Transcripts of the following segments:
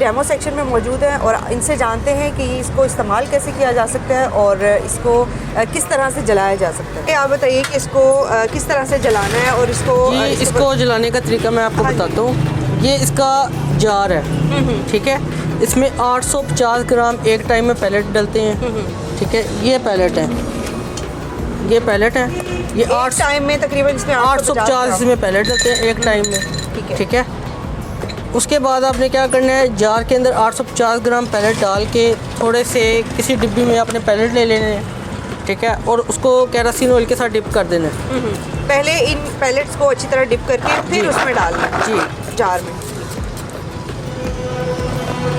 Demo section में मौजूद हैं और इनसे जानते हैं कि इसको इस्तेमाल कैसे किया जा सकता है और इसको किस तरह से जलाया जा सकता है। आप बताइए कि इसको किस तरह से जलाना है और इसको जलाने का तरीका मैं आपको बताता हूँ। ये इसका जार है, ठीक है। इसमें 850 ग्राम एक टाइम में पैलेट डलते हैं, ठीक है। ये पैलेट है, ये पैलेट है। ये 8 टाइम में तकरीबन इसमें 850 इसमें पैलेट डलते हैं एक टाइम में, ठीक है। उसके बाद आपने क्या करना है, जार के अंदर 850 ग्राम पैलेट डाल के थोड़े से किसी डिब्बी में अपने पैलेट ले लेने हैं, ठीक है। और उसको केरोसिन ऑयल के साथ डिप कर देना है। पहले इन पैलेट्स को अच्छी तरह डिप करके फिर उसमें डालना है जी जार में।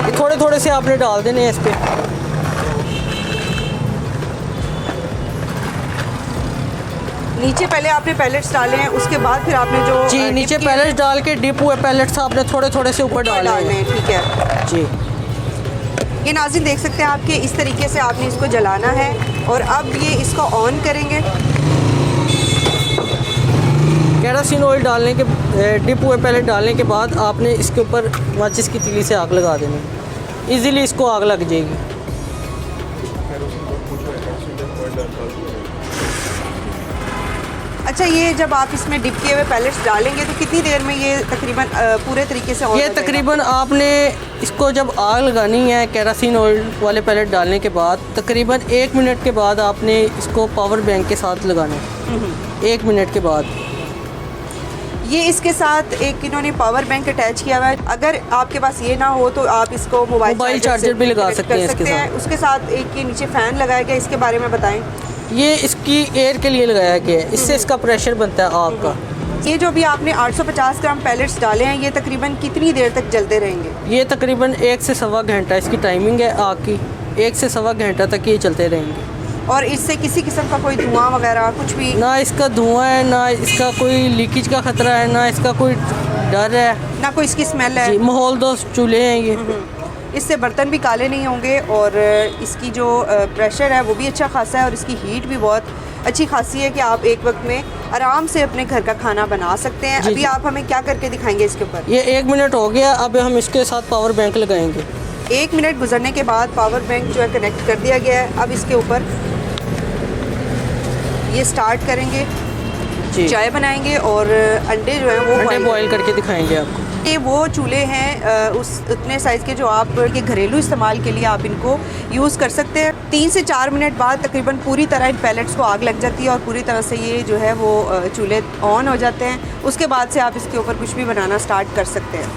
ये थोड़े थोड़े से आपने डाल देने हैं इस पर। नीचे पहले आपने पैलेट्स डाले हैं, उसके बाद फिर आपने जो जी नीचे पैलेट्स डाल के डिप हुए पैलेट्स आपने थोड़े थोड़े से ऊपर डालने हैं, ठीक है जी। ये नाज़रीन देख सकते हैं आपके इस तरीके से आपने इसको जलाना है। और अब ये इसको ऑन करेंगे। केरोसिन ऑयल डालने के डिप हुए पैलेट डालने के बाद आपने इसके ऊपर माचिस की तीली से आग लगा देनी है। इजीली इसको आग लग जाएगी। अच्छा, ये जब आप इसमें डिप किए हुए पैलेट्स डालेंगे तो कितनी देर में ये तकरीबन पूरे तरीके से ऑन? ये तकरीबन आपने इसको जब आग लगानी है केरोसिन ऑयल वाले पैलेट डालने के बाद तकरीबन 1 मिनट के बाद आपने इसको पावर बैंक के साथ लगाना है। 1 मिनट के बाद ये इसके साथ एक इन्होंने पावर बैंक अटैच किया हुआ है। अगर आपके पास ये ना हो तो आप इसको मोबाइल चार्जर भी लगा सकते हैं इसके साथ। उसके साथ एक ये नीचे फ़ैन लगाया गया, इसके बारे में बताएं। ये इसकी एयर के लिए लगाया गया है, इससे इसका प्रेशर बनता है आग का। ये जो भी आपने 850 ग्राम पैलेट्स डाले हैं, ये तकरीबन कितनी देर तक जलते रहेंगे? ये तकरीबन 1 से सवा घंटा इसकी टाइमिंग है आग की। 1 से सवा घंटा तक ये चलते रहेंगे। और इससे किसी किस्म का कोई धुआं वगैरह कुछ भी? ना इसका धुआं है, ना इसका कोई लीकेज का ख़तरा है, ना इसका कोई डर है, ना कोई इसकी स्मेल है। माहौल दोस्त चूल्हे हैं ये। इससे बर्तन भी काले नहीं होंगे और इसकी जो प्रेशर है वो भी अच्छा खासा है और इसकी हीट भी बहुत अच्छी खासी है कि आप एक वक्त में आराम से अपने घर का खाना बना सकते हैं। अभी आप हमें क्या करके दिखाएंगे इसके ऊपर? ये 1 मिनट हो गया, अब हम इसके साथ पावर बैंक लगाएंगे। 1 मिनट गुजरने के बाद पावर बैंक जो है कनेक्ट कर दिया गया है। अब इसके ऊपर ये स्टार्ट करेंगे, चाय बनाएंगे और अंडे जो है वो बॉईल करके दिखाएंगे आपको। ये वो चूल्हे हैं उस उतने साइज़ के जो आप के घरेलू इस्तेमाल के लिए आप इनको यूज़ कर सकते हैं। 3 से 4 मिनट बाद तकरीबन पूरी तरह इन पैलेट्स को आग लग जाती है और पूरी तरह से ये जो है वो चूल्हे ऑन हो जाते हैं। उसके बाद से आप इसके ऊपर कुछ भी बनाना स्टार्ट कर सकते हैं।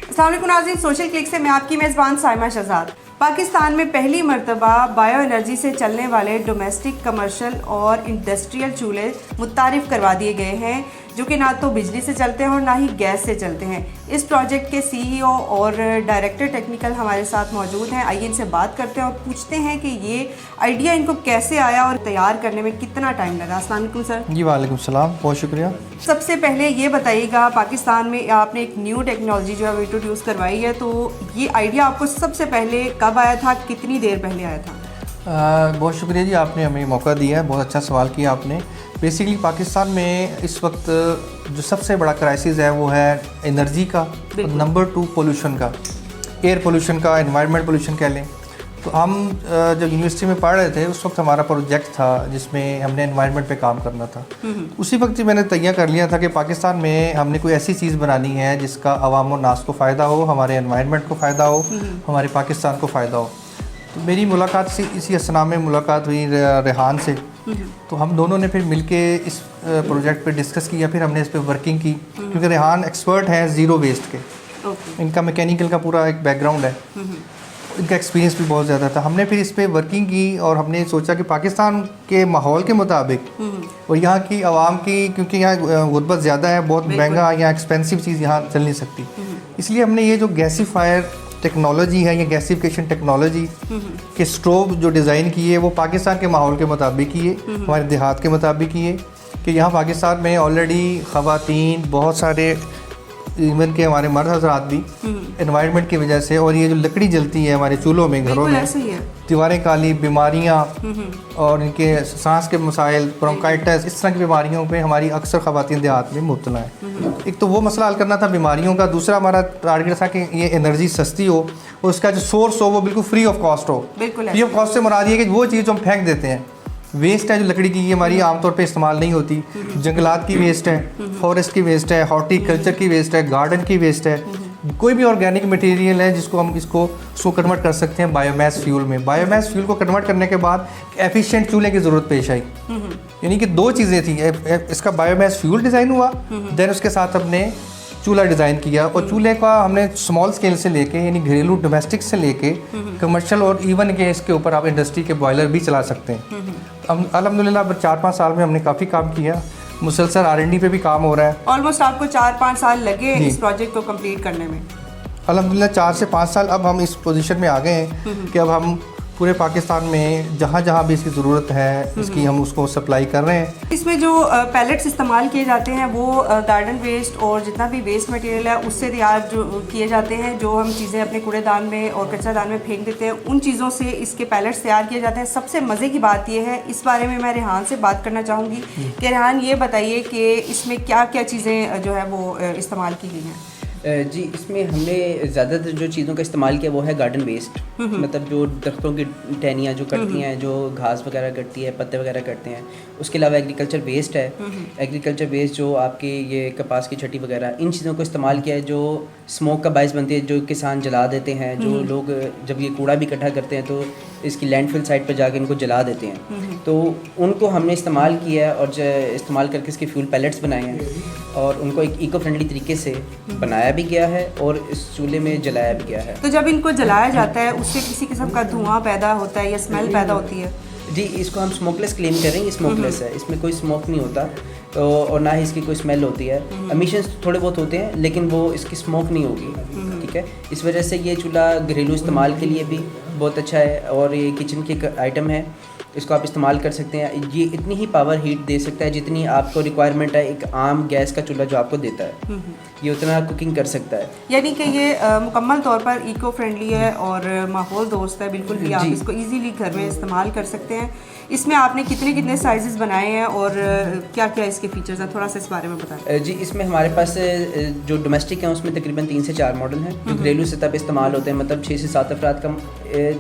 अस्सलाम वालेकुम नाज़रीन, सोशल क्लिक से मैं आपकी मेज़बान साइमा शहजाद। पाकिस्तान में पहली मरतबा बायो एनर्जी से चलने वाले डोमेस्टिक, कमर्शियल और इंडस्ट्रियल चूल्हे मुतारिफ़ करवा दिए गए हैं जो कि ना तो बिजली से चलते हैं और ना ही गैस से चलते हैं। इस प्रोजेक्ट के सीईओ और डायरेक्टर टेक्निकल हमारे साथ मौजूद हैं। आइए इनसे बात करते हैं और पूछते हैं कि ये आइडिया इनको कैसे आया और तैयार करने में कितना टाइम लगा। अस्सलाम वालेकुम सर। जी वालेकुम सलाम, बहुत शुक्रिया। सबसे पहले ये बताइएगा, पाकिस्तान में आपने एक न्यू टेक्नोलॉजी जो है वो इंट्रोड्यूस करवाई है, तो ये आइडिया आपको सबसे पहले कब आया था, कितनी देर पहले आया था? बहुत शुक्रिया जी, आपने हमें मौका दिया है। बहुत अच्छा सवाल किया आपने। बेसिकली पाकिस्तान में इस वक्त जो सबसे बड़ा क्राइसिस है वो है एनर्जी का, नंबर 2 पोल्यूशन का, एयर पोल्यूशन का, एनवायरनमेंट पोल्यूशन कह लें। तो हम जब यूनिवर्सिटी में पढ़ रहे थे उस वक्त हमारा प्रोजेक्ट था जिसमें हमने एनवायरनमेंट पे काम करना था। उसी वक्त ही मैंने तैयार कर लिया था कि पाकिस्तान में हमने कोई ऐसी चीज़ बनानी है जिसका अवाम व नास को फ़ायदा हो, हमारे एनवायरनमेंट को फ़ायदा हो, हमारे पाकिस्तान को फ़ायदा हो। तो मेरी मुलाकात इसी असना में मुलाकात हुई रेहान से। तो हम दोनों ने फिर मिलके इस प्रोजेक्ट पे डिस्कस किया, फिर हमने इस पे वर्किंग की क्योंकि रेहान एक्सपर्ट हैं ज़ीरो वेस्ट के। इनका मैकेनिकल का पूरा एक बैकग्राउंड है, इनका एक्सपीरियंस भी बहुत ज़्यादा था। हमने फिर इस पे वर्किंग की और हमने सोचा कि पाकिस्तान के माहौल के मुताबिक और यहाँ की आवाम की, क्योंकि यहाँ गुर्बत ज़्यादा है, बहुत महंगा, यहाँ एक्सपेंसिव चीज़ यहाँ चल नहीं सकती, इसलिए हमने ये जो गैसीफायर टेक्नोलॉजी है, ये गैसिफिकेशन टेक्नोलॉजी के स्टोव जो डिज़ाइन किए वो पाकिस्तान के माहौल के मुताबिक किए, हमारे देहात के मुताबिक किए कि यहाँ पाकिस्तान में ऑलरेडी ख़वातीन बहुत सारे इवन के हमारे मर्द हजरात भी एनवायरनमेंट की वजह से, और ये जो लकड़ी जलती है हमारे चूल्हों में, घरों में, ऐसे ही है। दीवारें काली, बीमारियाँ और इनके सांस के मसाइल, ब्रोंकाइटिस, इस तरह की बीमारियों पे हमारी अक्सर ख़वातीन देहात में मुब्तला है। एक तो वो मसला हल करना था बीमारियों का, दूसरा हमारा टारगेट था कि ये एनर्जी सस्ती हो और उसका जो सोर्स हो वो बिल्कुल फ्री ऑफ कॉस्ट हो। फ्री ऑफ कॉस्ट से मुराद ये कि वो चीज़ जो हम फेंक देते हैं, वेस्ट है जो लकड़ी की, ये हमारी आमतौर पे इस्तेमाल नहीं होती। जंगलात की वेस्ट है, फॉरेस्ट की वेस्ट है, हॉर्टिकल्चर की वेस्ट है, गार्डन की वेस्ट है, कोई भी ऑर्गेनिक मटेरियल है जिसको हम इसको कन्वर्ट कर सकते हैं बायोमास फ्यूल में। बायोमास फ्यूल को कन्वर्ट करने के बाद एफिशिएंट चूल्हे की ज़रूरत पेश आई। यानी कि दो चीज़ें थी, इसका बायोमास फ्यूल डिज़ाइन हुआ, देन उसके साथ हमने चूल्हा डिज़ाइन किया, और चूल्हे का हमने स्मॉल स्केल से लेके, यानी घरेलू डोमेस्टिक से लेके कमर्शियल, और इवन के इसके ऊपर आप इंडस्ट्री के बॉयलर भी चला सकते हैं। अल्हम्दुलिल्लाह 4-5 साल में हमने काफ़ी काम किया, मुसलसल R&D पे भी काम हो रहा है। ऑलमोस्ट आपको 4-5 साल लगे इस प्रोजेक्ट को कंप्लीट करने में? अल्हम्दुलिल्लाह 4 से 5 साल अब हम इस पोजीशन में आ गए हैं कि अब हम पूरे पाकिस्तान में जहाँ जहाँ भी इसकी ज़रूरत है इसकी हम उसको सप्लाई कर रहे हैं। इसमें जो पैलेट्स इस्तेमाल किए जाते हैं वो गार्डन वेस्ट और जितना भी वेस्ट मटेरियल है उससे तैयार जो किए जाते हैं। जो हम चीज़ें अपने कूड़ेदान में और कचरादान में फेंक देते हैं उन चीज़ों से इसके पैलेट्स तैयार किए जाते हैं। सबसे मज़े की बात यह है, इस बारे में मैं रेहान से बात करना चाहूँगी कि रेहान ये बताइए कि इसमें क्या क्या चीज़ें जो है वो इस्तेमाल की गई हैं। जी, इसमें हमने ज़्यादातर जो चीज़ों का इस्तेमाल किया वो है गार्डन वेस्ट, मतलब जो दरख्तों की टहनियाँ जो कटती हैं, जो घास वगैरह कटती है, पत्ते वगैरह कटते हैं। उसके अलावा एग्रीकल्चर वेस्ट है, एग्रीकल्चर वेस्ट जो आपके ये कपास की छटी वगैरह, इन चीज़ों को इस्तेमाल किया है जो स्मोक का बायस बनती है, जो किसान जला देते हैं। जो लोग जब ये कूड़ा भी इकट्ठा करते हैं तो इसकी लैंडफिल साइट पर जाकर इनको जला देते हैं, तो उनको हमने इस्तेमाल किया है और इस्तेमाल करके इसके फ्यूल पैलेट्स बनाए हैं, और उनको एक इको फ्रेंडली तरीके से बनाया भी गया है और इस चूल्हे में जलाया भी गया है। तो जब इनको जलाया जाता है उससे किसी किस्म का धुआं पैदा होता है या स्मेल पैदा होती है? जी, इसको हम स्मोकलेस क्लेम कर रहे हैं। ये स्मोकलेस है, इसमें कोई स्मोक नहीं होता, तो और ना ही इसकी कोई स्मेल होती है। एमिशंस थोड़े बहुत होते हैं लेकिन वो इसकी स्मोक नहीं होगी, ठीक है। इस वजह से ये चूल्हा घरेलू इस्तेमाल के लिए भी बहुत अच्छा है, और ये किचन की आइटम है, इसको आप इस्तेमाल कर सकते हैं। ये इतनी ही पावर हीट दे सकता है जितनी आपको रिक्वायरमेंट है एक आम गैस का चूल्हा जो आपको देता है, ये उतना कुकिंग कर सकता है। यानी कि ये मुकम्मल तौर पर इको फ्रेंडली है और माहौल दोस्त है, बिल्कुल भी आप इसको इजीली घर में इस्तेमाल कर सकते हैं। इसमें आपने कितने साइजेस बनाए हैं और क्या क्या इसके फीचर्स हैं, थोड़ा सा इस बारे में बताएं। जी, इसमें हमारे पास जो डोमेस्टिक हैं उसमें तकरीबन 3 से 4 मॉडल हैं जो घरेलू सतह पे इस्तेमाल होते हैं। मतलब 6 से 7 अफराद का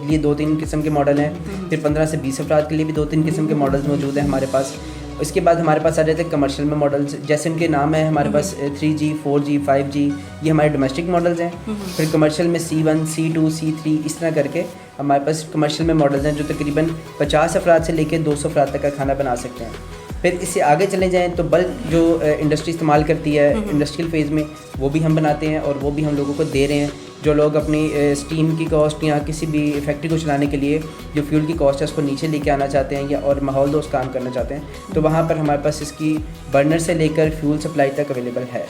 लिए 2-3 किस्म के मॉडल हैं, फिर 15 से 20 अफराद के लिए भी 2-3 किस्म के मॉडल्स मौजूद हैं हमारे पास। इसके बाद हमारे पास आ जाते हैं कमर्शियल में मॉडल्स, जैसे इनके नाम है हमारे पास 3G, 4G, 5G, ये हमारे डोमेस्टिक मॉडल्स हैं। फिर कमर्शियल में C1, C2, C3 इस तरह करके हमारे पास कमर्शियल में मॉडल्स हैं जो तकरीबन 50 अफराद से लेकर 200 अफराद तक का खाना बना सकते हैं। फिर इससे आगे चले जाएँ तो बल्क जो इंडस्ट्री इस्तेमाल करती है इंडस्ट्रियल फेज़ में, वो भी हम बनाते हैं और वो भी हम लोगों को दे रहे हैं। जो लोग अपनी स्टीम की कॉस्ट या किसी भी फैक्ट्री को चलाने के लिए जो फ्यूल की कॉस्ट है उसको नीचे लेके आना चाहते हैं या और माहौल दोस्त काम करना चाहते हैं, तो वहाँ पर हमारे पास इसकी बर्नर से लेकर फ्यूल सप्लाई तक अवेलेबल है।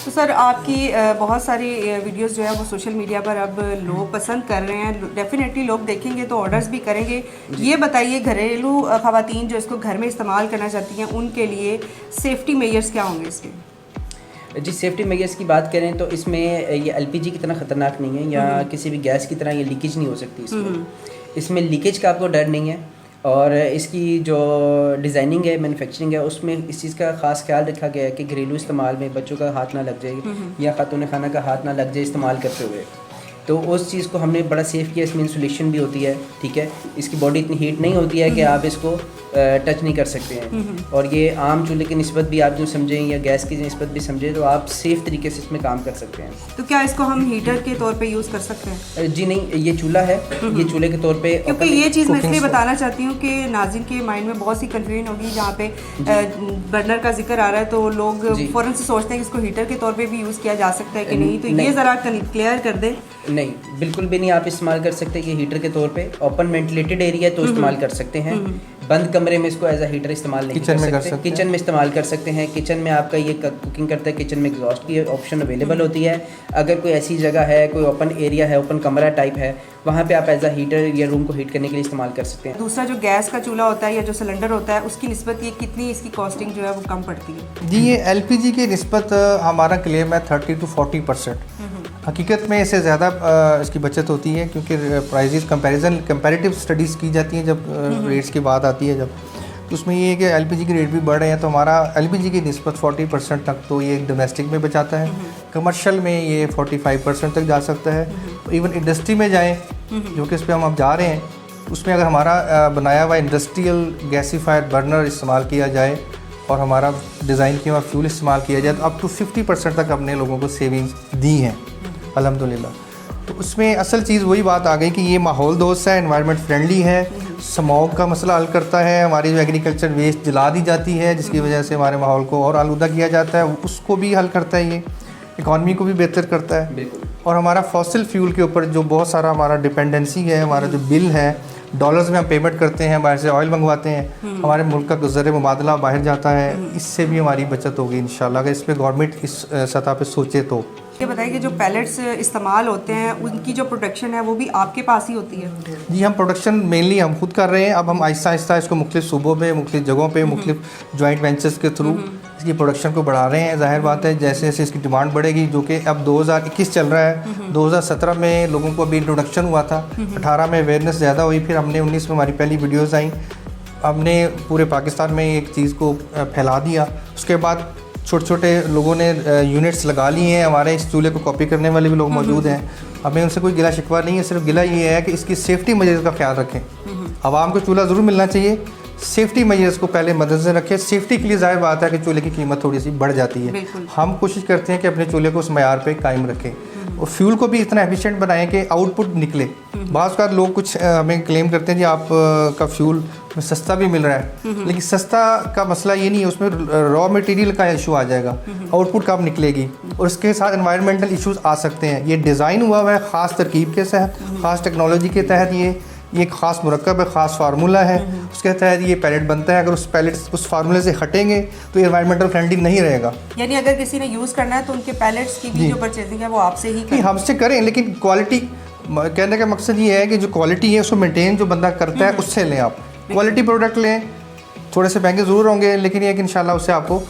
तो सर, आपकी बहुत सारी वीडियोस जो है वो सोशल मीडिया पर अब लोग पसंद कर रहे हैं, डेफिनेटली लोग देखेंगे तो ऑर्डर्स भी करेंगे। ये बताइए, घरेलू ख़वातीन जो इसको घर में इस्तेमाल करना चाहती हैं उनके लिए सेफ्टी मेजर्स क्या होंगे इसके? जी, सेफ्टी मेजर्स की बात करें तो इसमें ये LPG की तरह ख़तरनाक नहीं है या किसी भी गैस की तरह ये लीकेज नहीं हो सकती। इसमें लीकेज का आपको डर नहीं है, और इसकी जो डिज़ाइनिंग है, मैन्युफैक्चरिंग है, उसमें इस चीज़ का ख़ास ख्याल रखा गया है कि घरेलू इस्तेमाल में बच्चों का हाथ ना लग जाए या खातून खाना का हाथ ना लग जाए इस्तेमाल करते हुए। तो उस चीज़ को हमने बड़ा सेफ़ किया। इसमें इंसुलेशन भी होती है, ठीक है। इसकी बॉडी इतनी हीट नहीं होती है कि आप इसको टच नहीं कर सकते हैं, और ये आम चूल्हे की निस्बत भी आप जो समझें या गैस की निस्बत भी समझें तो आप सेफ़ तरीके से इसमें काम कर सकते हैं। तो क्या इसको हम हीटर के तौर पे यूज़ कर सकते हैं? जी नहीं, ये चूल्हा है, ये चूल्हे के तौर पे। क्योंकि ये चीज़ मैं इसलिए बताना चाहती हूँ कि नाज़रीन के माइंड में बहुत सी कन्फ्यूजन होगी जहाँ पे बर्नर का जिक्र आ रहा है, तो लोग फ़ौरन से सोचते हैं कि इसको हीटर के तौर पे भी यूज़ किया जा सकता है कि नहीं, तो ये ज़रा क्लियर कर दें। नहीं, बिल्कुल भी नहीं आप इस्तेमाल कर सकते। ये हीटर के तौर पे ओपन वेंटिलेटेड एरिया तो इस्तेमाल कर सकते हैं। बंद कमरे में इसको एज अ हीटर इस्तेमाल नहीं किचन में कर सकते, किचन में इस्तेमाल कर सकते हैं। किचन में आपका ये कुकिंग करता है, किचन में एग्जॉस्ट की ऑप्शन अवेलेबल होती है। अगर कोई ऐसी जगह है, कोई ओपन एरिया है, ओपन कमरा टाइप है, वहाँ पे आप एज अ हीटर या रूम को हीट करने के लिए इस्तेमाल कर सकते हैं। दूसरा जो गैस का चूल्हा होता है या जो सिलेंडर होता है, उसकी निस्बत ये कितनी इसकी कॉस्टिंग जो है वो कम पड़ती है? जी, ये एलपीजी की निस्बत हमारा क्लेम है 30 to 40%। हकीकत में इससे ज़्यादा इसकी बचत होती है, क्योंकि प्राइजेस कंपैरेटिव स्टडीज़ की जाती हैं जब रेट्स की बात आती है जब, तो उसमें ये है कि एलपीजी के रेट भी बढ़ रहे हैं, तो हमारा एलपीजी की निस्बत 40% तक तो ये डोमेस्टिक में बचाता है। कमर्शियल में ये 45% तक जा सकता है। तो इवन इंडस्ट्री में जाएँ, जो कि इस पर हम अब जा रहे हैं, उसमें अगर हमारा बनाया हुआ इंडस्ट्रियल गैसीफायर बर्नर इस्तेमाल किया जाए और हमारा डिज़ाइन किया हुआ फ्यूल इस्तेमाल किया जाए, तो अप टू 50% तक हमने लोगों को सेविंग्स दी हैं अल्हम्दुलिल्लाह। तो उसमें असल चीज़ वही बात आ गई कि ये माहौल दोस्त है, एनवायरनमेंट फ्रेंडली है, स्मॉग का मसला हल करता है, हमारी जो एग्रीकल्चर वेस्ट जला दी जाती है जिसकी वजह से हमारे माहौल को और आलूदा किया जाता है, उसको भी हल करता है, ये इकॉनमी को भी बेहतर करता है। और हमारा फॉसिल फ्यूल के ऊपर जो बहुत सारा हमारा डिपेंडेंसी है, हमारा जो बिल है, डॉलर्स में हम पेमेंट करते हैं, बाहर से ऑयल मंगवाते हैं, हमारे मुल्क का ज़र मुबादला बाहर जाता है, इससे भी हमारी बचत होगी इंशाल्लाह, अगर इस पर गवर्नमेंट इस सतह पे सोचे तो। ये बताइए कि जो पैलेट्स इस्तेमाल होते हैं उनकी जो प्रोडक्शन है वो भी आपके पास ही होती है? जी, हम प्रोडक्शन मेनली हम खुद कर रहे हैं। अब हम आहिस्ता आहिस्ता इसको मुख्तलिफ सूबों में, मुख्तलिफ जगहों पे, मुख्तलिफ जॉइंट वेंचर्स के थ्रू इसकी प्रोडक्शन को बढ़ा रहे हैं। जाहिर बात है जैसे जैसे इसकी डिमांड बढ़ेगी, जो कि अब 2021 चल रहा है, 2017 में लोगों को अभी इंट्रोडक्शन हुआ था, 18 में अवेयरनेस ज़्यादा हुई, फिर हमने 19 में हमारी पहली वीडियोज़ आई, हमने पूरे पाकिस्तान में एक चीज़ को फैला दिया। उसके बाद छोटे छोटे लोगों ने यूनिट्स लगा लिए हैं, हमारे इस चूल्हे को कॉपी करने वाले भी लोग मौजूद हैं। हमें उनसे कोई गिला शिकवा नहीं है, सिर्फ गिला ये है कि इसकी सेफ्टी मेजर्स का ख्याल रखें। आवाम को चूल्हा ज़रूर मिलना चाहिए, सेफ्टी मेजर्स को पहले मद्देनज़र रखें। सेफ्टी के लिए ज़ाहिर बात है कि चूल्हे की कीमत थोड़ी सी बढ़ जाती है, हम कोशिश करते हैं कि अपने चूल्हे को उस मयार पे कायम रखें और फ्यूल को भी इतना एफिशिएंट बनाएं कि आउटपुट निकले। बाज़ का लोग कुछ हमें क्लेम करते हैं जी आप का फ्यूल सस्ता भी मिल रहा है, लेकिन सस्ता का मसला ये नहीं है, उसमें रॉ मटेरियल का इशू आ जाएगा, आउटपुट कब निकलेगी, और इसके साथ एनवायरमेंटल इश्यूज आ सकते हैं। ये डिज़ाइन हुआ है ख़ास तरकीब के तहत, ख़ास टेक्नोलॉजी के तहत, ये एक ख़ास मुरक्कब है, ख़ास फार्मूला है, उसके तहत ये पैलेट बनता है। अगर उस पैलेट उस फार्मूले से हटेंगे तो एनवायरमेंटल फ्रेंडली नहीं रहेगा। यानी अगर किसी ने यूज़ करना है तो उनके पैलेट्स की भी जो परचेजिंग है वो आपसे ही नहीं, हमसे करें, लेकिन क्वालिटी, कहने का मकसद ये है कि जो क्वालिटी है उसको मेंटेन जो बंदा करता है उससे लें। आप क्वालिटी प्रोडक्ट लें, थोड़े से महंगे ज़रूर होंगे, लेकिन ये कि इंशाल्लाह उससे आपको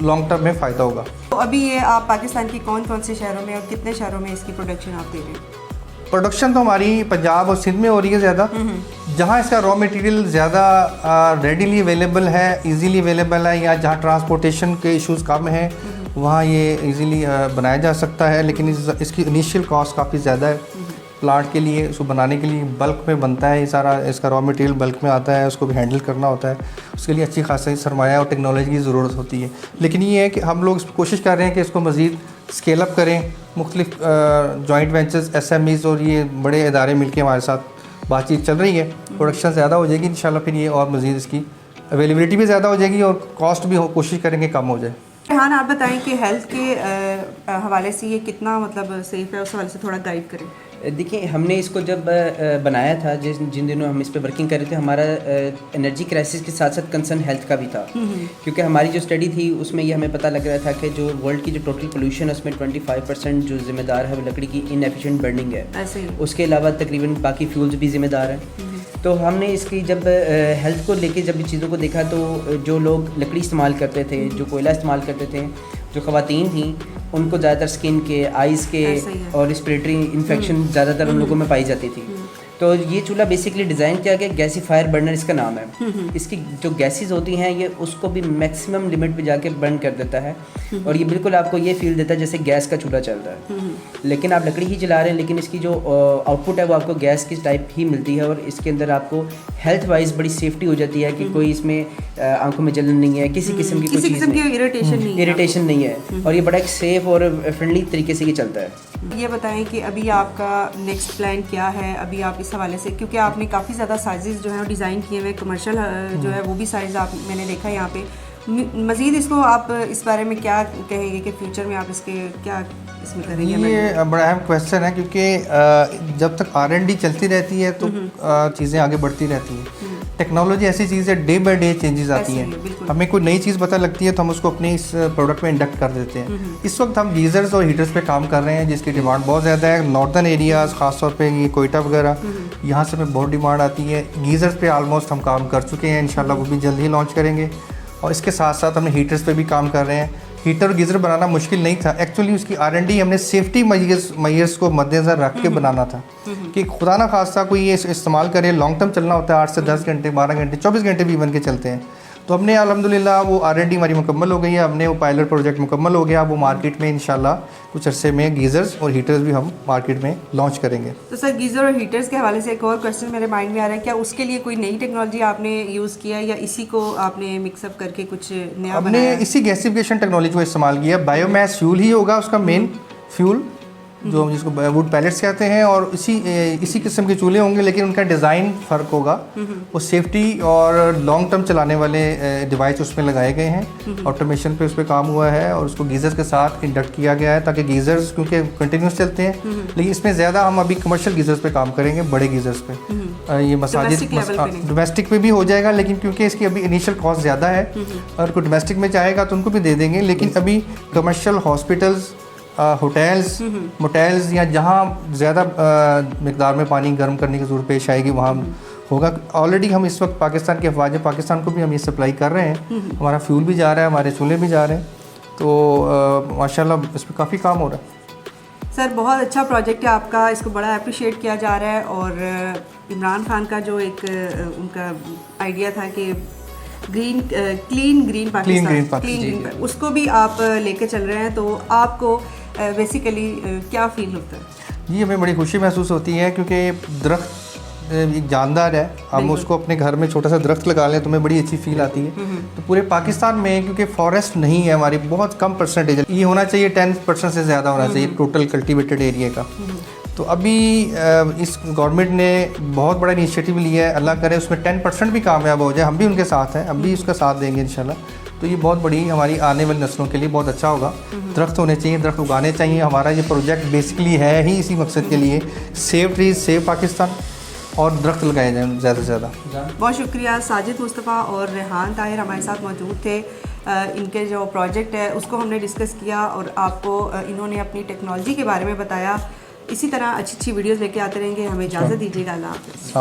लॉन्ग टर्म में फ़ायदा होगा। तो अभी ये आप पाकिस्तान के कौन कौन से शहरों में और कितने शहरों में इसकी प्रोडक्शन आप दे रहे हैं? प्रोडक्शन तो हमारी पंजाब और सिंध में हो रही है ज़्यादा, जहाँ इसका रॉ मटेरियल ज़्यादा रेडीली अवेलेबल है, इजीली अवेलेबल है, या जहाँ ट्रांसपोर्टेशन के इश्यूज़ कम हैं वहाँ ये इजीली बनाया जा सकता है। लेकिन इसकी इनिशियल कॉस्ट काफ़ी ज़्यादा है प्लांट के लिए, उसको बनाने के लिए बल्क में बनता है, ये सारा इसका रॉ मटेरियल बल्क में आता है, उसको भी हैंडल करना होता है, उसके लिए अच्छी खासी सरमाया और टेक्नोलॉजी की ज़रूरत होती है। लेकिन ये है कि हम लोग कोशिश कर रहे हैं कि इसको मज़ीद स्केल अप करें, मुख्तलिफ जॉइंट वेंचर्स, SMEs और ये बड़े इदारे मिलकर हमारे साथ बातचीत चल रही है। प्रोडक्शन ज़्यादा हो जाएगी इंशाल्लाह, फिर ये और मज़ीद इसकी अवेलेबिलिटी भी ज़्यादा हो जाएगी और कॉस्ट भी कोशिश करेंगे कम हो जाए। हाँ, आप बताएं कि हेल्थ के हवाले से ये कितना मतलब सेफ़ है, उस हवाले से थोड़ा गाइड करें। देखिए, हमने इसको जब बनाया था, जिन दिनों हम इस पे वर्किंग कर रहे थे, हमारा एनर्जी क्राइसिस के साथ साथ कंसर्न हेल्थ का भी था, क्योंकि हमारी जो स्टडी थी उसमें ये हमें पता लग रहा था कि जो वर्ल्ड की जो टोटल पोल्यूशन है उसमें 25% जो ज़िम्मेदार है वो लकड़ी की इनएफिशिएंट बर्निंग है। उसके अलावा तकरीबन बाकी फ्यूल्स भी ज़िम्मेदार हैं। तो हमने इसकी जब हेल्थ को लेके जब चीज़ों को देखा, तो जो लोग लकड़ी इस्तेमाल करते थे, जो कोयला इस्तेमाल करते थे, जो ख़वातीन थी, उनको ज़्यादातर स्किन के, आइज़ के और रिस्पिरेटरी इन्फेक्शन ज़्यादातर उन लोगों में पाई जाती थी। तो ये चूल्हा बेसिकली डिज़ाइन किया गया, गैसीफायर बर्नर इसका नाम है। इसकी जो गैसेस होती हैं ये उसको भी मैक्सिमम लिमिट पे जाके बर्न कर देता है, और ये बिल्कुल आपको ये फील देता है जैसे गैस का चूल्हा चल रहा है, लेकिन आप लकड़ी ही जला रहे हैं, लेकिन इसकी जो आउटपुट है वो आपको गैस की टाइप ही मिलती है, और इसके अंदर आपको हेल्थ वाइज बड़ी सेफ्टी हो जाती है कि कोई इसमें आंखों में जलन नहीं है, किसी किस्म की कोई चीज़ नहीं, इरिटेशन नहीं है, और ये बड़ा एक सेफ और फ्रेंडली तरीके से ये चलता है। ये बताएं कि अभी आपका नेक्स्ट प्लान क्या है, अभी आप इस हवाले से, क्योंकि आपने काफ़ी ज़्यादा साइज़ जो है डिज़ाइन किए हुए, कमर्शियल जो है वो भी साइज़ आप मैंने देखा है यहाँ पे। मज़ीद इसको आप इस बारे में क्या कहेंगे कि फ्यूचर में आप इसके क्या इसमें करेंगे? ये बड़ा अहम क्वेश्चन है, क्योंकि जब तक R&D चलती रहती है तो चीज़ें आगे बढ़ती रहती हैं। टेक्नोलॉजी ऐसी चीज़ है, डे बाय डे चेंजेस आती ऐसे ही है, हैं। बिल्कुल। हमें कोई नई चीज़ पता लगती है तो हम उसको अपने इस प्रोडक्ट में इंडक्ट कर देते हैं। इस वक्त हम गीज़र्स और हीटर्स पे काम कर रहे हैं जिसकी डिमांड बहुत ज़्यादा है। नॉर्दर्न एरियाज़ ख़ासतौर पे ये कोयटा वगैरह, यहाँ से हमें बहुत डिमांड आती है। गीज़र्स पे ऑलमोस्ट हम काम कर चुके हैं, इंशाल्लाह वो भी जल्द ही लॉन्च करेंगे। और इसके साथ साथ हमने हीटर्स पे भी काम कर रहे हैं। हीटर और गीज़र बनाना मुश्किल नहीं था, एक्चुअली उसकी R&D हमने सेफ्टी मयर्स को मद्देनज़र रख के बनाना था कि खुदा ना खास्ता कोई ये इस्तेमाल करे। लॉन्ग टर्म चलना होता है, 8 से 10 घंटे, 12 घंटे, 24 घंटे भी बन के चलते हैं। तो हमने अल्हम्दुलिल्लाह वो R&D हमारी मुकम्मल हो गई है, हमने वो पायलट प्रोजेक्ट मुकम्मल हो गया। वो मार्केट में इंशाल्लाह कुछ अरसे में गीज़र्स और हीटर्स भी हम मार्केट में लॉन्च करेंगे। तो सर गीज़र और हीटर्स के हवाले से एक और क्वेश्चन मेरे माइंड में आ रहा है, क्या उसके लिए कोई नई टेक्नोलॉजी आपने यूज़ किया या इसी को आपने मिक्सअप करके कुछ नया हमने बनाया? इसी गैसिफिकेशन टेक्नोलॉजी को इस्तेमाल किया। बायोमास फ्यूल ही होगा उसका मेन फ्यूल, जो हम जिसको वुड पैलेट्स कहते हैं, और इसी किस्म के चूल्हे होंगे, लेकिन उनका डिज़ाइन फ़र्क होगा। वो सेफ्टी और लॉन्ग टर्म चलाने वाले डिवाइस उसमें लगाए गए हैं। ऑटोमेशन पे उस पर काम हुआ है और उसको गीज़र्स के साथ इंडक्ट किया गया है ताकि गीज़र्स क्योंकि कंटिन्यूस चलते हैं, लेकिन इसमें ज़्यादा हम अभी कमर्शियल गीज़र्स पे काम करेंगे, बड़े गीज़र्स पे। ये मसाजिद डोमेस्टिक पे भी हो जाएगा, लेकिन क्योंकि इसकी अभी इनिशियल कॉस्ट ज़्यादा है और कोई डोमेस्टिक में चाहेगा तो उनको भी दे देंगे। लेकिन अभी कमर्शियल हॉस्पिटल्स, होटल्स, मोटेल्स या जहाँ ज़्यादा मिकदार में पानी गर्म करने की ज़रूरत पेश आएगी वहाँ होगा। ऑलरेडी हम इस वक्त पाकिस्तान के अफवाज पाकिस्तान को भी हम ये सप्लाई कर रहे हैं। हमारा फ्यूल भी जा रहा है, हमारे चूल्हे भी जा रहे हैं, तो माशाल्लाह इस पर काफ़ी काम हो रहा है। सर बहुत अच्छा प्रोजेक्ट है आपका, इसको बड़ा अप्रिशिएट किया जा रहा है। और इमरान खान का जो एक उनका आइडिया था कि क्लीन ग्रीन पाकिस्तान, उसको भी आप लेके चल रहे हैं, तो आपको बेसिकली क्या फील होता है? जी, हमें बड़ी खुशी महसूस होती है क्योंकि दरख्त एक जानदार है। हम उसको अपने घर में छोटा सा दरख्त लगा लें तो हमें बड़ी अच्छी फील आती है। तो पूरे पाकिस्तान में क्योंकि फॉरेस्ट नहीं है, हमारी बहुत कम परसेंटेज है, ये होना चाहिए 10% से ज़्यादा होना चाहिए टोटल कल्टीवेटेड एरिया का। तो अभी इस गवर्नमेंट ने बहुत बड़ा इनिशिएटिव लिया है, अल्लाह करे उसमें 10% भी कामयाब हो जाए। हम भी उनके साथ हैं, हम भी उसका साथ देंगे इंशाल्लाह। तो ये बहुत बड़ी हमारी आने वाली नस्लों के लिए बहुत अच्छा होगा। दरख्त होने चाहिए, दरख्त उगाने चाहिए। हमारा ये प्रोजेक्ट बेसिकली है ही इसी मकसद के लिए, सेव ट्रीज सेव पाकिस्तान, और दरख्त लगाए जाएँ ज़्यादा से ज़्यादा। बहुत शुक्रिया। साजिद मुस्तफ़ा और रेहान ताहिर हमारे साथ मौजूद थे। इनके जो प्रोजेक्ट है उसको हमने डिस्कस किया और आपको इन्होंने अपनी टेक्नोलॉजी के बारे में बताया। इसी तरह अच्छी अच्छी वीडियोज़ लेके आते रहेंगे। हमें इजाज़त दीजिएगा। अल्लाह हाफ़िज़।